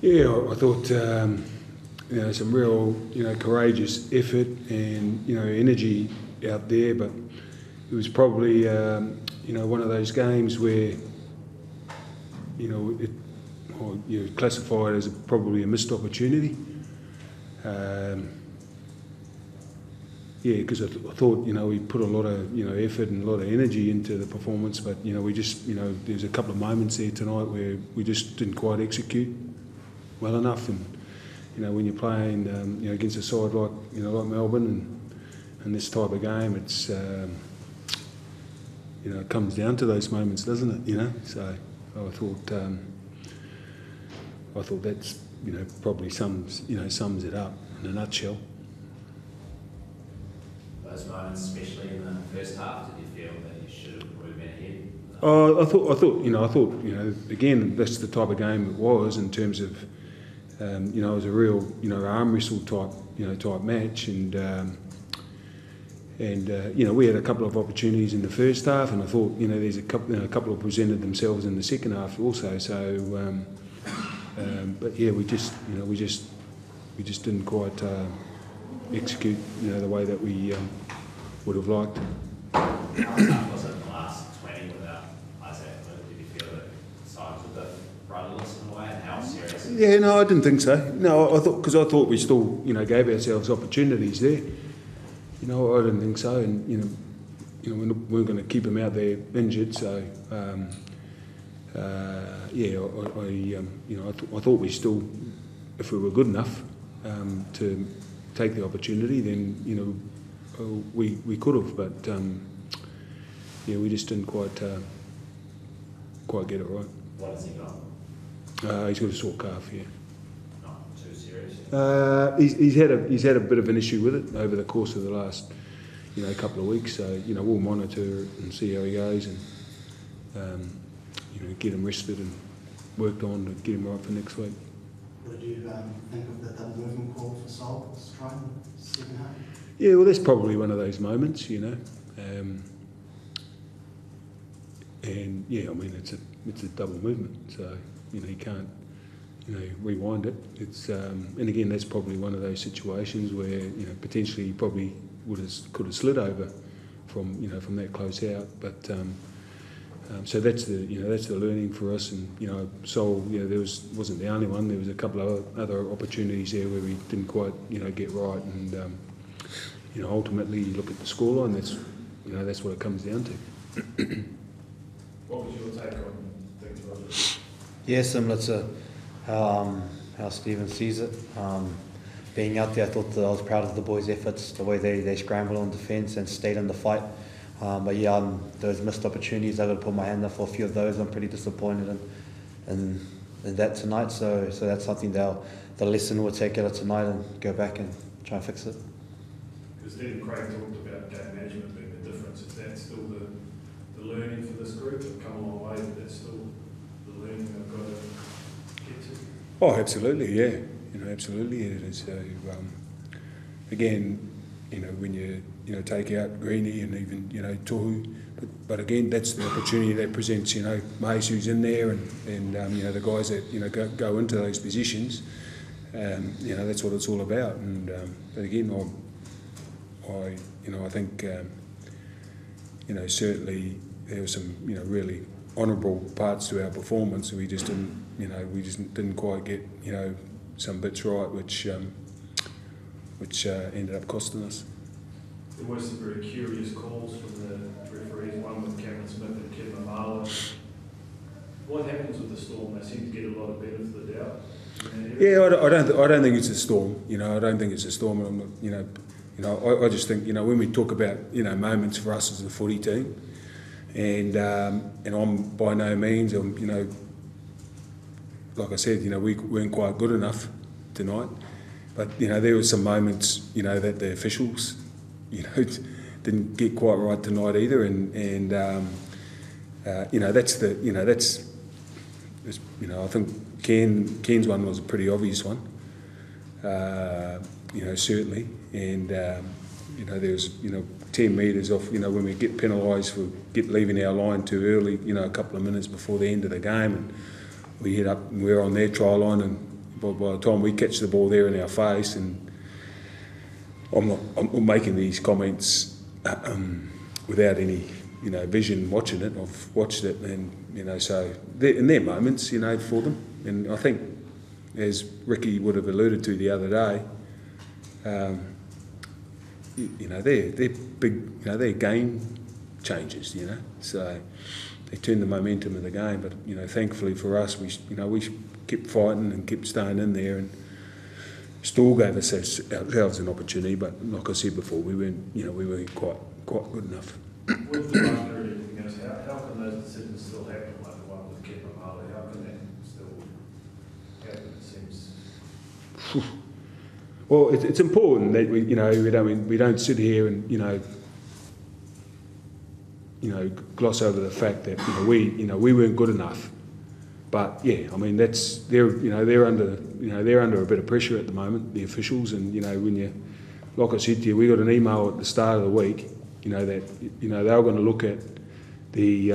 Yeah, I thought some real courageous effort and energy out there, but it was probably one of those games where you classify it as probably a missed opportunity. Because I thought we put a lot of effort and a lot of energy into the performance, but we just there's a couple of moments there tonight where we just didn't quite execute well enough, and when you're playing against a side like like Melbourne and this type of game, it's it comes down to those moments, doesn't it? So I thought that's probably sums it up in a nutshell. Those moments, especially in the first half, did you feel that you should have been ahead? I thought again, that's the type of game it was in terms of it was a real arm wrestle type match, and we had a couple of opportunities in the first half, and I thought there's a couple of presented themselves in the second half also. So, but yeah, we just didn't quite execute the way that we would have liked. How was it in the last 20 without Isaac? Did you feel that sides were a bit rudderless in a way, and how serious? Yeah, no, I didn't think so. No, I thought we still gave ourselves opportunities there. I didn't think so, and we weren't going to keep him out there injured. So I thought we still, if we were good enough to take the opportunity, then we could have, but we just didn't quite get it right. What has he got? He's got a sore calf. Yeah. Not too serious. He's had a bit of an issue with it over the course of the last couple of weeks. So we'll monitor it and see how he goes, and get him rested and worked on to get him right for next week. What did you think of the double movement call for Sol's try in the second half? Yeah, well, that's probably one of those moments, and yeah, I mean it's a double movement, so you can't rewind it. It's and again, that's probably one of those situations where potentially he probably could have slid over from from that close out, but. So that's the learning for us, and Sol wasn't the only one. There was a couple of other opportunities there where we didn't quite get right, and ultimately you look at the scoreline. That's what it comes down to. What was your take on things, Roger? Yeah, similar to how Stephen sees it. Being out there, I thought that I was proud of the boys' efforts, the way they scrambled on defence and stayed in the fight. But yeah, those missed opportunities, I got to put my hand up for a few of those. I'm pretty disappointed in that tonight. So that's something the lesson we'll take out of tonight and go back and try and fix it. Because Stephen Craig talked about game management being the difference. Is that still the learning for this group? They've come a long way, but that's still the learning they've got to get to? Oh, absolutely, yeah. Absolutely it is. So, again, when you take out Greeny and even Tohu, but again that's the opportunity that presents Mays, who's in there, and the guys that go into those positions. That's what it's all about. And but again, I think certainly there were some really honourable parts to our performance. We just didn't quite get some bits right, which ended up costing us. There were some very curious calls from the referees, one with Cameron Smith and Kevin Amala. What happens with the Storm? They seem to get a lot of benefit of the doubt. Yeah, I don't think it's a Storm. I don't think it's a Storm. And I'm not, I just think when we talk about moments for us as a footy team, and I'm by no means like I said, we weren't quite good enough tonight, but there were some moments that the officials didn't get quite right tonight either, and that's I think Ken's one was a pretty obvious one, certainly, and there was 10 metres off when we get penalised for leaving our line too early, a couple of minutes before the end of the game, and we hit up and we're on their try line, and by the time we catch the ball there in our face, and I'm making these comments without any, vision watching it. I've watched it, and so in their moments, for them. And I think, as Ricky would have alluded to the other day, they're big, they're game changers, So they turn the momentum of the game. But thankfully for us, we kept fighting and kept staying in there, and still gave ourselves an opportunity. But like I said before, we weren't quite good enough. With the rugby and everything else, how can those decisions still happen, like the one with Kevin Marley? How can that still happen? It seems. Well, it's important that we don't sit here and gloss over the fact that we weren't good enough. But yeah, I mean they're under a bit of pressure at the moment, the officials, and when you, like I said to you, we got an email at the start of the week, that they were going to look at the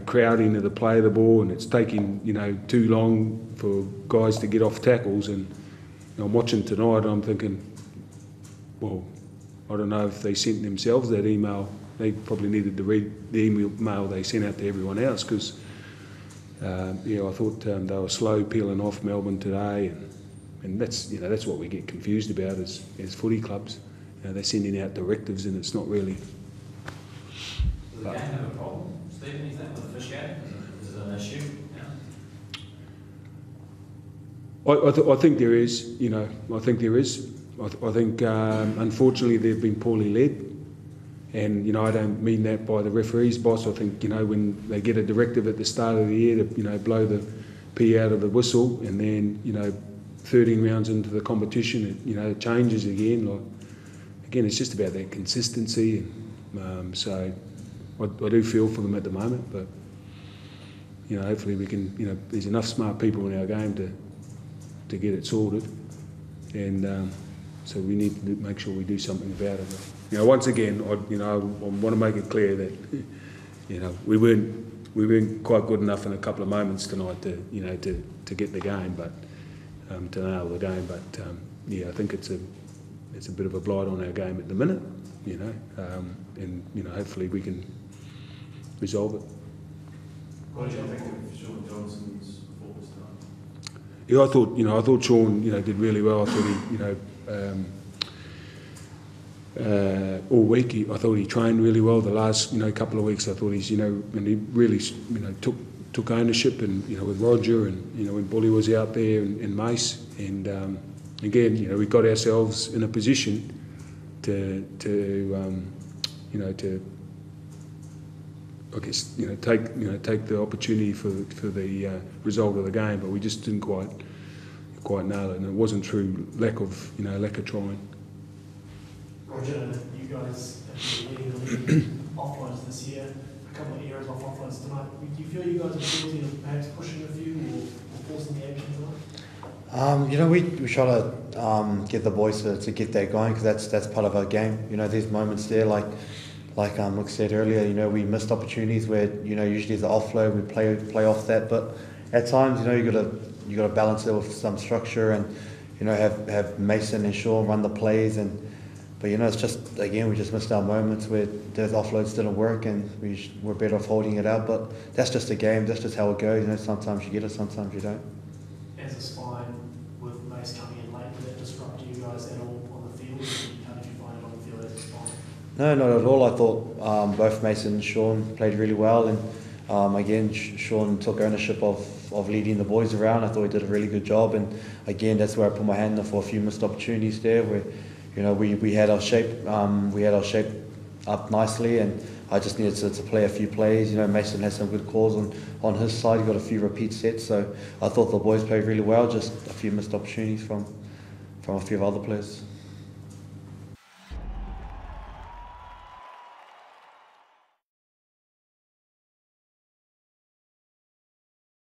crowding of the play of the ball, and it's taking too long for guys to get off tackles. And I'm watching tonight, and I'm thinking, well, I don't know if they sent themselves that email. They probably needed to read the email they sent out to everyone else, because I thought they were slow peeling off Melbourne today, and that's what we get confused about as footy clubs. They're sending out directives, and it's not really. Does the game have a problem, Stephen? You think, with officiating? Is it an issue? I think there is. I think there is. I think unfortunately they've been poorly led. And I don't mean that by the referee's boss. I think when they get a directive at the start of the year to blow the pea out of the whistle, and then 13 rounds into the competition, it changes again. Again, it's just about that consistency. And so I do feel for them at the moment, but hopefully we can. There's enough smart people in our game to get it sorted, and so we need to make sure we do something about it. Once again, I want to make it clear that we weren't quite good enough in a couple of moments tonight to get the game, but to nail the game. But I think it's a bit of a blight on our game at the minute, and hopefully we can resolve it. What did you think of Sean Johnson's performance tonight? Yeah, I thought Sean did really well. I thought he all week. I thought he trained really well. The last couple of weeks, I thought he's and he really took ownership, and with Roger, and when Bully was out there, and Mace, and again we got ourselves in a position to I guess take the opportunity for the result of the game, but we just didn't quite nail it, and it wasn't through lack of trying. Roger, you guys have been leading the league offloads this year, a couple of areas off offloads tonight. Do you feel you guys are guilty of perhaps pushing a few or forcing the action tonight? We try to get the boys to get that going, because that's part of our game. There's moments there like Luke said earlier. We missed opportunities where usually the offload we play off that, but at times you got to balance it with some structure, and have Mason and Shaw run the plays, but it's just, again, we just missed our moments where those offloads didn't work, and we're better off holding it out. But that's just a game. That's just how it goes. Sometimes you get it, sometimes you don't. As a spine, with Mace coming in late, did that disrupt you guys at all on the field? How did you find it on the field as a spine? No, not at all. I thought both Mason and Sean played really well, and again, Sean took ownership of leading the boys around. I thought he did a really good job, and again, that's where I put my hand in for a few missed opportunities there, where we had our shape up nicely, and I just needed to play a few plays. Mason had some good calls on his side. He got a few repeat sets, so I thought the boys played really well. Just a few missed opportunities from a few other players.